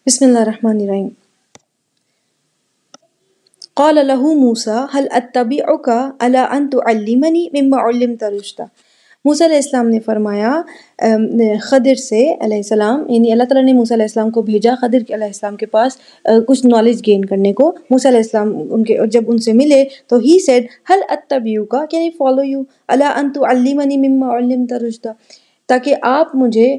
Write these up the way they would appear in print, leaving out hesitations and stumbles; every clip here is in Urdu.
بسم اللہ الرحمن الرحیم. قال له موسیٰ هل اتبعک علی ان تعلمنی مما علمت رشدا. موسیٰ علیہ السلام نے فرمایا خضر سے علیہ السلام، یعنی اللہ تعالیٰ نے موسیٰ علیہ السلام کو بھیجا خضر علیہ السلام کے پاس کچھ نالج گین کرنے کو. موسیٰ علیہ السلام جب ان سے ملے تو ہی سیڈ هل اتبعک، کین آئی فالو یو، علی ان تعلمنی مما علمت رشدا، تاکہ آپ مجھے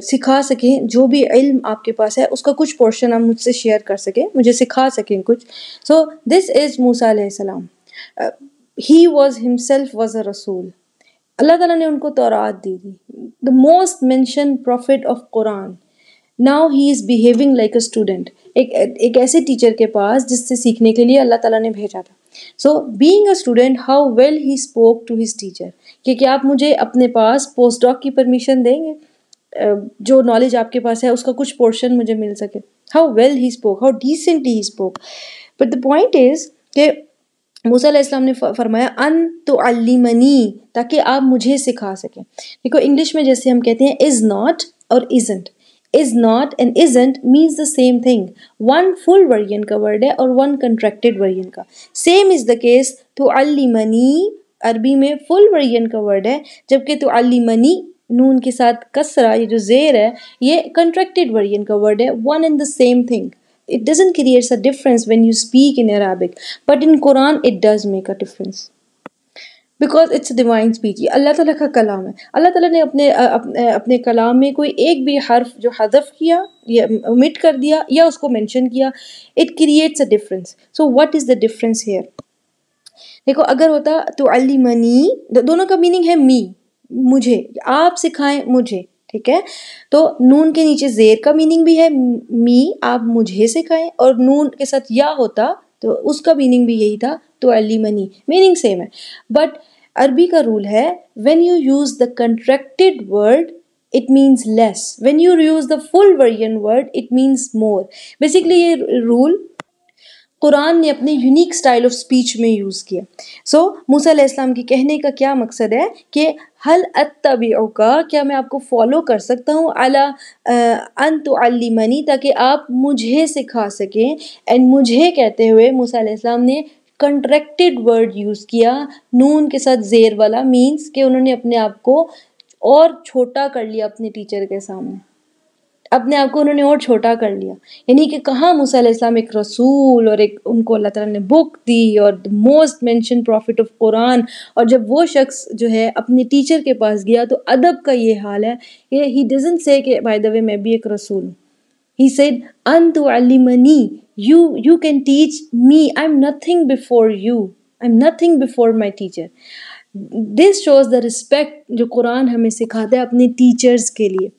سکھا سکیں جو بھی علم آپ کے پاس ہے اس کا کچھ پورشن آپ مجھ سے شیئر کر سکیں، مجھے سکھا سکیں کچھ. سو دس از موسیٰ علیہ السلام. He was himself was a رسول. اللہ تعالیٰ نے ان کو تورات دی تھی، the most mention prophet of Quran. Now he is behaving like a student, ایک ایسے ٹیچر کے پاس جس سے سیکھنے کے لیے اللہ تعالیٰ نے بھیجا تھا. So being a student how well he spoke to his teacher, کہ کیا آپ مجھے اپنے پاس پوسٹ ڈاک کی پرمیشن دیں گے، جو نالج آپ کے پاس ہے اس کا کچھ پورشن مجھے مل سکے. How well he spoke, how decently he spoke. But the point is کہ موسیٰ علیہ السلام نے فرمایا ان تعلمنی، تاکہ آپ مجھے سکھا سکیں. دیکھو انگلش میں جیسے ہم کہتے ہیں از ناٹ اور isn't. Is not and isn't means the same thing. One full version کا ورڈ ہے اور ون کنٹریکٹڈ ورژن کا. سیم از دا کیس تعلمنی عربی میں فل ورژن کا ورڈ ہے، جبکہ تعلمنی نون کے ساتھ کسرہ، یہ جو زیر ہے یہ کنٹریکٹڈ ورژن کا ورڈ ہے. One and the same thing. It doesn't create a difference when you speak in Arabic, but in Quran it does make a difference because it's a divine speech. یہ اللہ تعالیٰ کا کلام ہے. اللہ تعالیٰ نے اپنے کلام میں کوئی ایک بھی حرف جو حذف کیا یا omit کر دیا یا اس کو mention کیا, it creates a difference. So what is the difference here? دیکھو اگر ہوتا تعلمنی، دونوں کا میننگ ہے می، مجھے، آپ سکھائیں مجھے، ٹھیک ہے. تو نون کے نیچے زیر کا میننگ بھی ہے می، آپ مجھے سکھائیں، اور نون کے ساتھ یا ہوتا تو اس کا میننگ بھی یہی تھا تعلمنی، میننگ سیم ہے. بٹ عربی کا رول ہے when you use the contracted word it means less, when you use the full version word it means more. Basically یہ رول قرآن نے اپنے یونیک اسٹائل آف اسپیچ میں یوز کیا. سو موسیٰ علیہ السلام کی کہنے کا کیا مقصد ہے کہ ہل اتبعک، کیا میں آپ کو فالو کر سکتا ہوں، علی ان تعلمنی، تاکہ آپ مجھے سکھا سکیں. اینڈ مجھے کہتے ہوئے موسیٰ علیہ السلام نے کنٹریکٹڈ ورڈ یوز کیا نون کے ساتھ زیر والا، مینس کہ انہوں نے اپنے آپ کو اور چھوٹا کر لیا اپنے ٹیچر کے سامنے، اپنے آپ کو انہوں نے اور چھوٹا کر لیا. یعنی کہ کہاں موسیٰ علیہ السلام ایک رسول اور ایک ان کو اللہ تعالیٰ نے بک دی اور موسٹ مینشن پروفٹ آف قرآن، اور جب وہ شخص جو ہے اپنے ٹیچر کے پاس گیا تو ادب کا یہ حال ہے کہ ہی ڈزنٹ سے کہ بائی دا وے میں بھی ایک رسول ہوں. ہی سیڈ ان تعلمنی، you can teach me, I am nothing before you, I am nothing before my teacher. This shows the respect جو قرآن ہمیں سکھاتا ہے اپنے ٹیچرز کے لیے.